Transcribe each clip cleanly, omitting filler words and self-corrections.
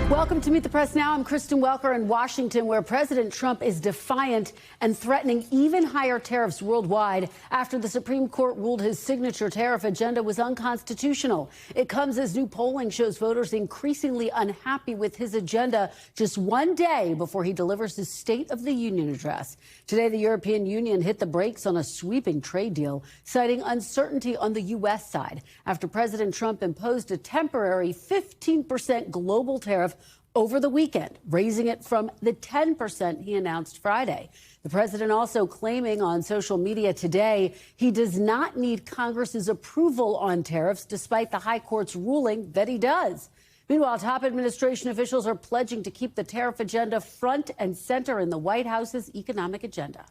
Welcome to Meet the Press Now. I'm Kristen Welker in Washington, where President Trump is defiant and threatening even higher tariffs worldwide after the Supreme Court ruled his signature tariff agenda was unconstitutional. It comes as new polling shows voters increasingly unhappy with his agenda just one day before he delivers his State of the Union address. Today, the European Union hit the brakes on a sweeping trade deal, citing uncertainty on the U.S. side after President Trump imposed a temporary 15% global tariff over the weekend, raising it from the 10% he announced Friday. The president also claiming on social media today he does not need Congress's approval on tariffs, despite the high court's ruling that he does. Meanwhile, top administration officials are pledging to keep the tariff agenda front and center in the White House's economic agenda.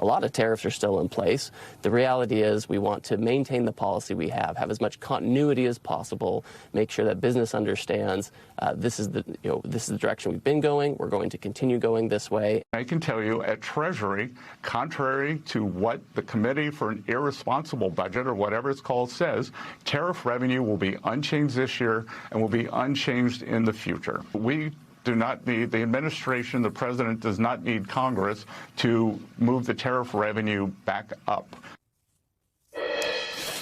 A lot of tariffs are still in place. The reality is we want to maintain the policy we have as much continuity as possible, make sure that business understands this is the direction we've been going. We're going to continue going this way. I can tell you at Treasury, contrary to what the Committee for an Irresponsible Budget or whatever it's called says, tariff revenue will be unchanged this year and will be unchanged in the future. We do not need, the administration, the president does not need Congress to move the tariff revenue back up.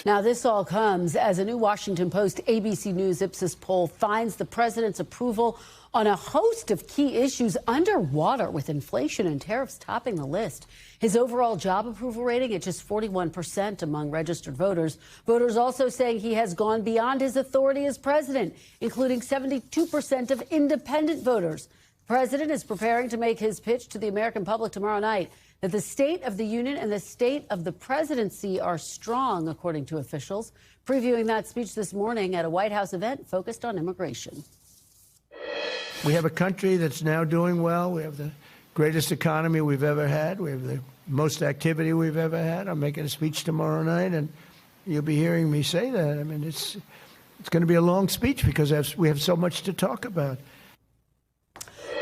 Now, this all comes as a new Washington Post ABC News Ipsos poll finds the president's approval on a host of key issues underwater, with inflation and tariffs topping the list. His overall job approval rating at just 41% among registered voters. Voters also saying he has gone beyond his authority as president, including 72% of independent voters. The president is preparing to make his pitch to the American public tomorrow night that the State of the Union and the state of the presidency are strong, according to officials, previewing that speech this morning at a White House event focused on immigration. We have a country that's now doing well. We have the greatest economy we've ever had. We have the most activity we've ever had. I'm making a speech tomorrow night, and you'll be hearing me say that. I mean, it's going to be a long speech because we have so much to talk about.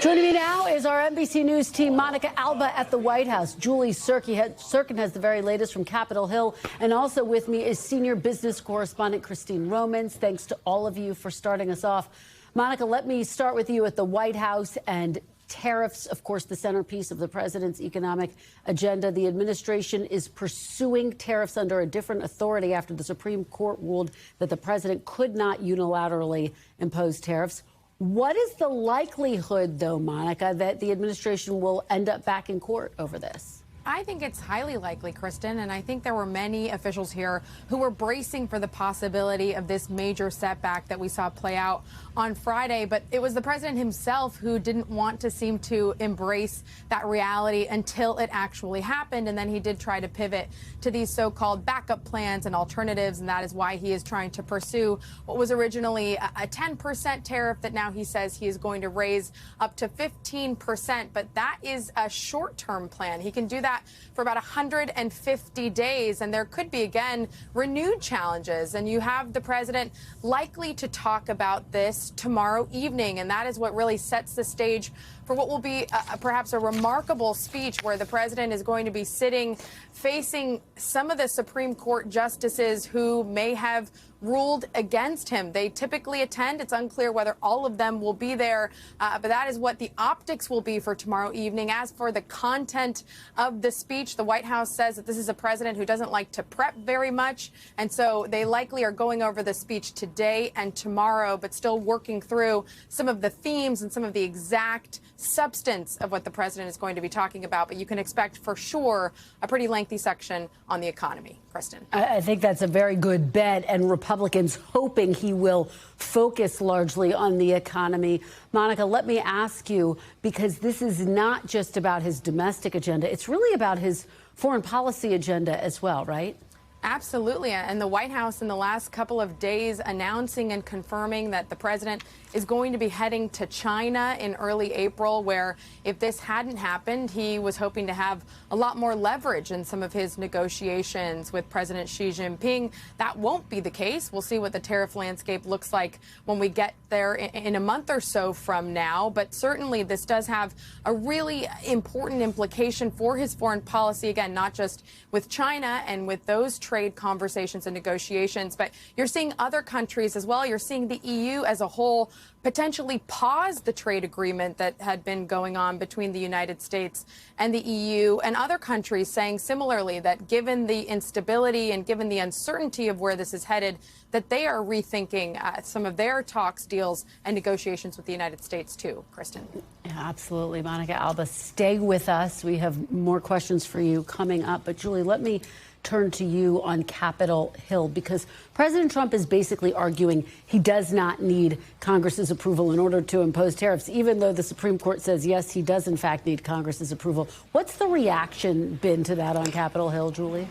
Joining me now is our NBC News team, Monica Alba at the White House. Julie Tsirkin has the very latest from Capitol Hill. And also with me is senior business correspondent Christine Romans. Thanks to all of you for starting us off. Monica, let me start with you at the White House and tariffs, of course, the centerpiece of the president's economic agenda. The administration is pursuing tariffs under a different authority after the Supreme Court ruled that the president could not unilaterally impose tariffs. What is the likelihood, though, Monica, that the administration will end up back in court over this? I think it's highly likely, Kristen, and I think there were many officials here who were bracing for the possibility of this major setback that we saw play out on Friday. But it was the president himself who didn't want to seem to embrace that reality until it actually happened. And then he did try to pivot to these so-called backup plans and alternatives. And that is why he is trying to pursue what was originally a 10% tariff that now he says he is going to raise up to 15%. But that is a short-term plan. He can do that for about 150 days, and there could be, again, renewed challenges. And you have the president likely to talk about this tomorrow evening, and that is what really sets the stage for what will be perhaps a remarkable speech where the president is going to be sitting facing some of the Supreme Court justices who may have ruled against him. They typically attend. It's unclear whether all of them will be there, but that is what the optics will be for tomorrow evening. As for the content of the speech, the White House says that this is a president who doesn't like to prep very much, and so they likely are going over the speech today and tomorrow, but still working through some of the themes and some of the exact substance of what the president is going to be talking about. But you can expect for sure a pretty lengthy section on the economy. Kristen. I think that's a very good bet, and Republicans hoping he will focus largely on the economy. Monica, let me ask you, because this is not just about his domestic agenda, it's really about his foreign policy agenda as well, right? Absolutely. And the White House in the last couple of days announcing and confirming that the president is going to be heading to China in early April, where if this hadn't happened, he was hoping to have a lot more leverage in some of his negotiations with President Xi Jinping. That won't be the case. We'll see what the tariff landscape looks like when we get there in a month or so from now. But certainly this does have a really important implication for his foreign policy, again, not just with China and with those trade trade conversations and negotiations. But you're seeing other countries as well. You're seeing the EU as a whole potentially pause the trade agreement that had been going on between the United States and the EU, and other countries saying similarly that given the instability and given the uncertainty of where this is headed, that they are rethinking some of their talks, deals, and negotiations with the United States too. Kristen. Yeah, absolutely. Monica, Alba, stay with us. We have more questions for you coming up. But Julie, let me turn to you on Capitol Hill, because President Trump is basically arguing he does not need Congress's approval in order to impose tariffs, even though the Supreme Court says, yes, he does in fact need Congress's approval. What's the reaction been to that on Capitol Hill, Julie?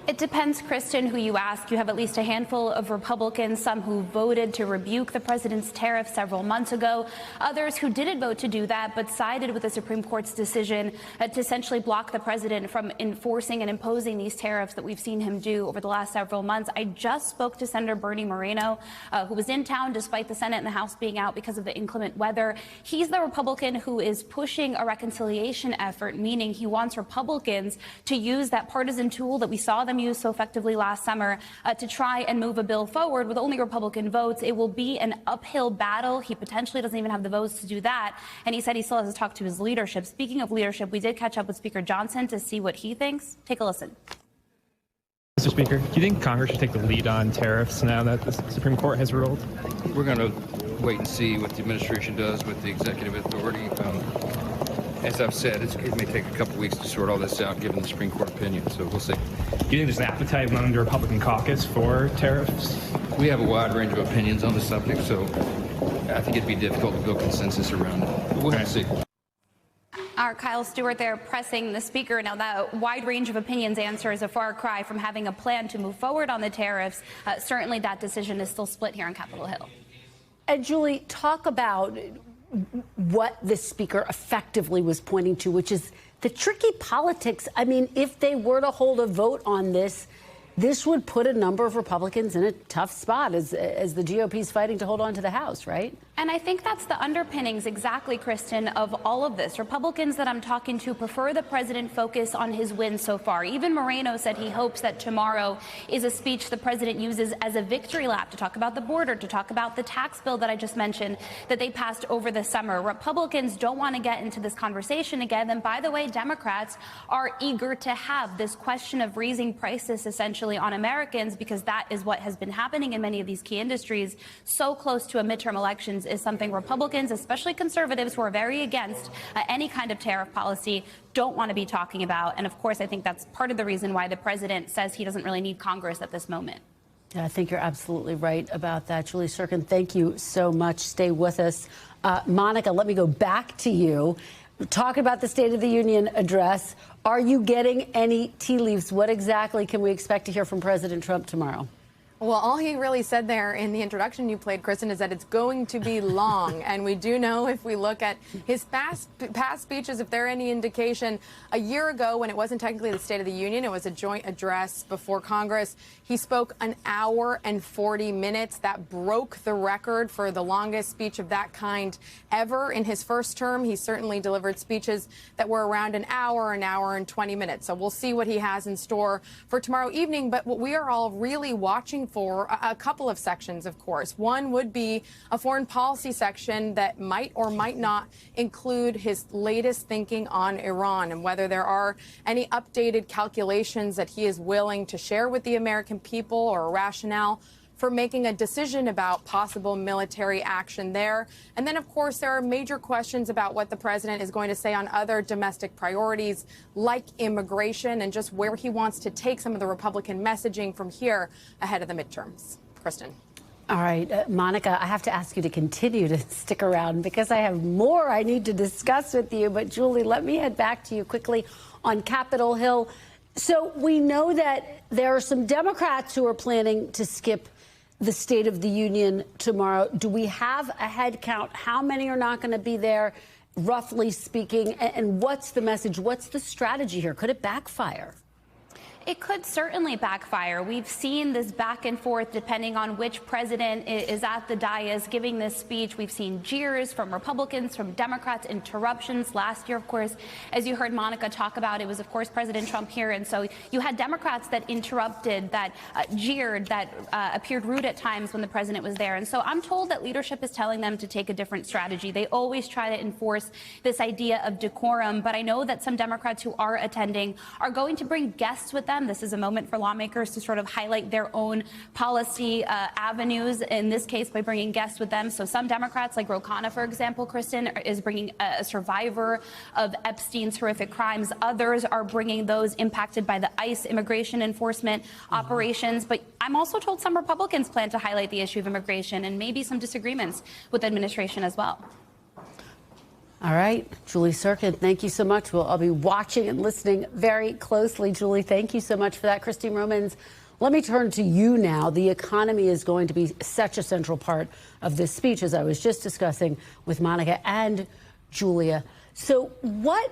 It depends, Kristen, who you ask. You have at least a handful of Republicans, some who voted to rebuke the president's tariff several months ago, others who didn't vote to do that but sided with the Supreme Court's decision to essentially block the president from enforcing and imposing these tariffs that we've seen him do over the last several months. I just spoke to Senator Bernie Moreno, who was in town despite the Senate and the House being out because of the inclement weather. He's the Republican who is pushing a reconciliation effort, meaning he wants Republicans to use that partisan tool that we saw them used so effectively last summer to try and move a bill forward with only Republican votes. It will be an uphill battle. He potentially doesn't even have the votes to do that. And he said he still has to talk to his leadership. Speaking of leadership, we did catch up with Speaker Johnson to see what he thinks. Take a listen. Mr. Speaker, do you think Congress should take the lead on tariffs now that the Supreme Court has ruled? We're going to wait and see what the administration does with the executive authority. As I've said, it may take a couple weeks to sort all this out, given the Supreme Court opinion, so we'll see. Do you think there's an appetite among the Republican caucus for tariffs? We have a wide range of opinions on the subject, so I think it'd be difficult to build consensus around it. But we'll see. Our Kyle Stewart there pressing the speaker. Now, that wide range of opinions answer is a far cry from having a plan to move forward on the tariffs. Certainly that decision is still split here on Capitol Hill. And Julie, talk about what the speaker effectively was pointing to, which is the tricky politics. I mean, if they were to hold a vote on this, this would put a number of Republicans in a tough spot as the GOP is fighting to hold on to the House, right? And I think that's the underpinnings exactly, Kristen, of all of this. Republicans that I'm talking to prefer the president focus on his wins so far. Even Moreno said he hopes that tomorrow is a speech the president uses as a victory lap to talk about the border, to talk about the tax bill that I just mentioned that they passed over the summer. Republicans don't want to get into this conversation again. And by the way, Democrats are eager to have this question of raising prices essentially on Americans, because that is what has been happening in many of these key industries so close to a midterm elections, is something Republicans, especially conservatives who are very against any kind of tariff policy, don't want to be talking about. And of course, I think that's part of the reason why the president says he doesn't really need Congress at this moment. Yeah, I think you're absolutely right about that. Julie Tsirkin, thank you so much. Stay with us. Monica, let me go back to you. Talking about the State of the Union address, are you getting any tea leaves? What exactly can we expect to hear from President Trump tomorrow? Well, all he really said there in the introduction you played, Kristen, is that it's going to be long. And we do know, if we look at his past speeches, if they're any indication, a year ago, when it wasn't technically the State of the Union, it was a joint address before Congress, he spoke an hour and 40 minutes. That broke the record for the longest speech of that kind ever in his first term. He certainly delivered speeches that were around an hour and 20 minutes. So we'll see what he has in store for tomorrow evening. But what we are all really watching for, a couple of sections, of course. One would be a foreign policy section that might or might not include his latest thinking on Iran, and whether there are any updated calculations that he is willing to share with the American people, or a rationale for making a decision about possible military action there. And then, of course, there are major questions about what the president is going to say on other domestic priorities like immigration, and just where he wants to take some of the Republican messaging from here ahead of the midterms. Kristen. All right, Monica, I have to ask you to continue to stick around because I have more I need to discuss with you. But Julie, let me head back to you quickly on Capitol Hill. So we know that there are some Democrats who are planning to skip the State of the Union tomorrow. Do we have a head count? How many are not going to be there, roughly speaking? And what's the message? What's the strategy here? Could it backfire? It could certainly backfire. We've seen this back and forth depending on which president is at the dais giving this speech. We've seen jeers from Republicans, from Democrats, interruptions. Last year, of course, as you heard Monica talk about, it was, of course, President Trump here. And so you had Democrats that interrupted, that jeered, that appeared rude at times when the president was there. And so I'm told that leadership is telling them to take a different strategy. They always try to enforce this idea of decorum. But I know that some Democrats who are attending are going to bring guests with them. This is a moment for lawmakers to sort of highlight their own policy avenues, in this case by bringing guests with them. So some Democrats, like Ro Khanna, for example, Kristen, is bringing a survivor of Epstein's horrific crimes. Others are bringing those impacted by the ICE immigration enforcement operations. But I'm also told some Republicans plan to highlight the issue of immigration and maybe some disagreements with the administration as well. All right, Julie Tsirkin, thank you so much. I'll be watching and listening very closely. Julie, thank you so much for that. Christine Romans, let me turn to you now. The economy is going to be such a central part of this speech, as I was just discussing with Monica and Julia. So what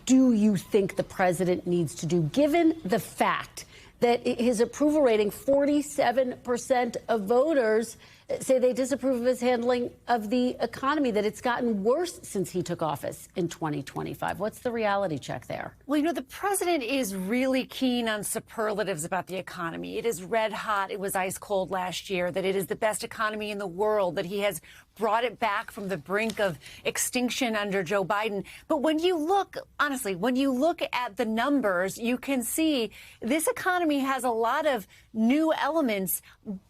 do you think the president needs to do, given the fact that his approval rating, 47% of voters say they disapprove of his handling of the economy, that it's gotten worse since he took office in 2025. What's the reality check there? Well, you know, the president is really keen on superlatives about the economy. It is red hot. It was ice cold last year, that it is the best economy in the world, that he has brought it back from the brink of extinction under Joe Biden. But when you look, honestly, when you look at the numbers, you can see this economy has a lot of new elements,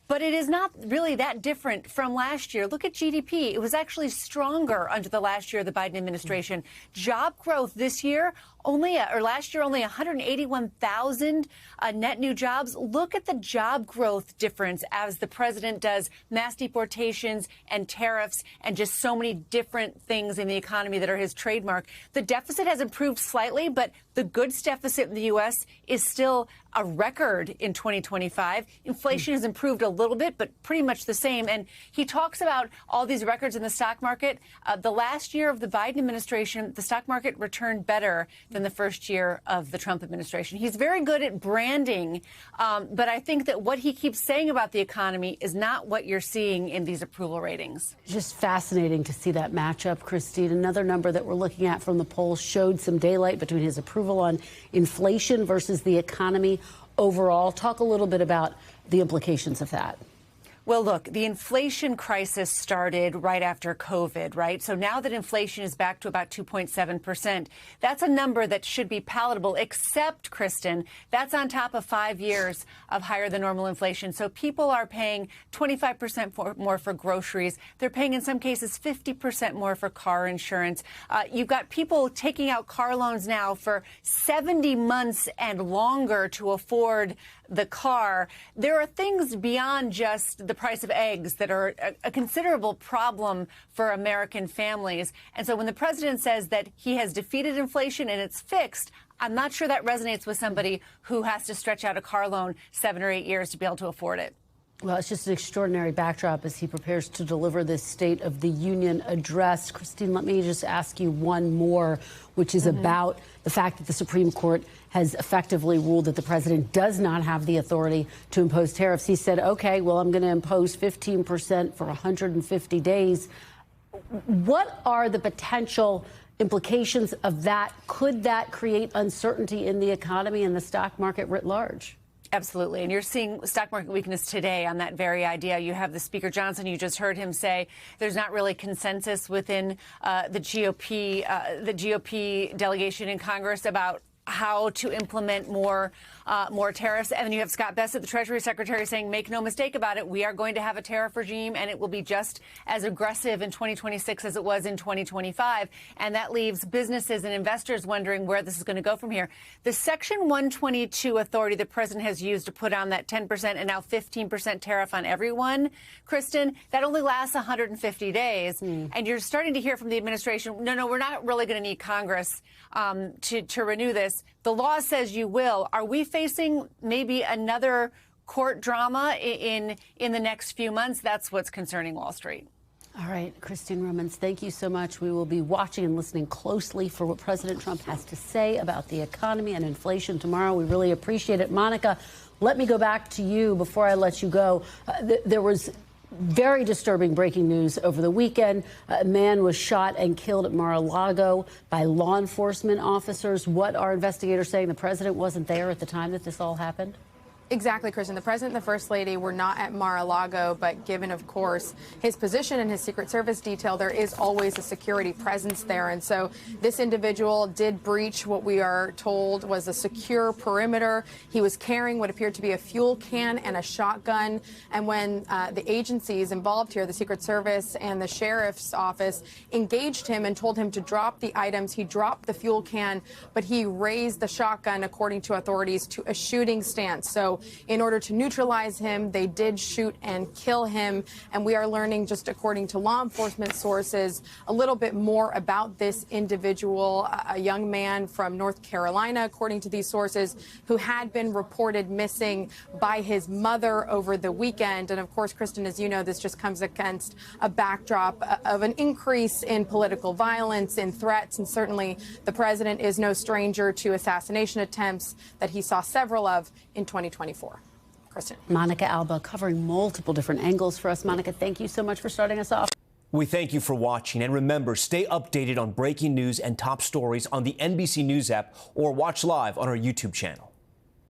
but it is not really that different from last year. Look at GDP. It was actually stronger under the last year of the Biden administration. Job growth this year, last year, only 181,000 net new jobs. Look at the job growth difference as the president does mass deportations and tariffs and just so many different things in the economy that are his trademark. The deficit has improved slightly, but the goods deficit in the U.S. is still a record in 2025. Inflation has improved a little bit, but pretty much the same. And he talks about all these records in the stock market. The last year of the Biden administration, the stock market returned better than the first year of the Trump administration. He's very good at branding, but I think that what he keeps saying about the economy is not what you're seeing in these approval ratings. Just fascinating to see that matchup, Christine. Another number that we're looking at from the polls showed some daylight between his approval on inflation versus the economy overall. Talk a little bit about the implications of that. Well, look, the inflation crisis started right after COVID, right? So now that inflation is back to about 2.7%, that's a number that should be palatable, except, Kristen, that's on top of 5 years of higher than normal inflation. So people are paying 25% more for groceries. They're paying, in some cases, 50% more for car insurance. You've got people taking out car loans now for 70 months and longer to afford the car. There are things beyond just the price of eggs that are a considerable problem for American families. And so when the president says that he has defeated inflation and it's fixed, I'm not sure that resonates with somebody who has to stretch out a car loan 7 or 8 years to be able to afford it. Well, it's just an extraordinary backdrop as he prepares to deliver this State of the Union address. Christine, let me just ask you one more, which is about the fact that the Supreme Court has effectively ruled that the president does not have the authority to impose tariffs. He said, OK, well, I'm going to impose 15% for 150 days. What are the potential implications of that? Could that create uncertainty in the economy and the stock market writ large? Absolutely. And you're seeing stock market weakness today on that very idea. You have the Speaker Johnson. You just heard him say there's not really consensus within the GOP delegation in Congress about how to implement more tariffs. And then you have Scott Bessent, the Treasury Secretary, saying, make no mistake about it, we are going to have a tariff regime, and it will be just as aggressive in 2026 as it was in 2025. And that leaves businesses and investors wondering where this is going to go from here. The Section 122 authority the president has used to put on that 10% and now 15% tariff on everyone, Kristen, that only lasts 150 days. And you're starting to hear from the administration, no, we're not really going to need Congress to renew this. The law says you will. Are we facing maybe another court drama in the next few months? That's what's concerning Wall Street. All right, Christine Romans, thank you so much. We will be watching and listening closely for what President Trump has to say about the economy and inflation tomorrow. We really appreciate it. Monica, let me go back to you before I let you go. There was very disturbing breaking news over the weekend. A man was shot and killed at Mar-a-Lago by law enforcement officers. What are investigators saying? The president wasn't there at the time that this all happened? Exactly, Kristen. The president and the first lady were not at Mar-a-Lago, but given, of course, his position in his Secret Service detail, there is always a security presence there. And so this individual did breach what we are told was a secure perimeter. He was carrying what appeared to be a fuel can and a shotgun. And when the agencies involved here, the Secret Service and the sheriff's office, engaged him and told him to drop the items, he dropped the fuel can, but he raised the shotgun, according to authorities, to a shooting stance. So in order to neutralize him, they did shoot and kill him. And we are learning, just according to law enforcement sources, a little bit more about this individual, a young man from North Carolina, according to these sources, who had been reported missing by his mother over the weekend. And of course, Kristen, as you know, this just comes against a backdrop of an increase in political violence, in threats. And certainly the president is no stranger to assassination attempts that he saw several of in 2024. Kristen. Monica Alba covering multiple different angles for us. Monica, thank you so much for starting us off. We thank you for watching. And remember, stay updated on breaking news and top stories on the NBC News app or watch live on our YouTube channel.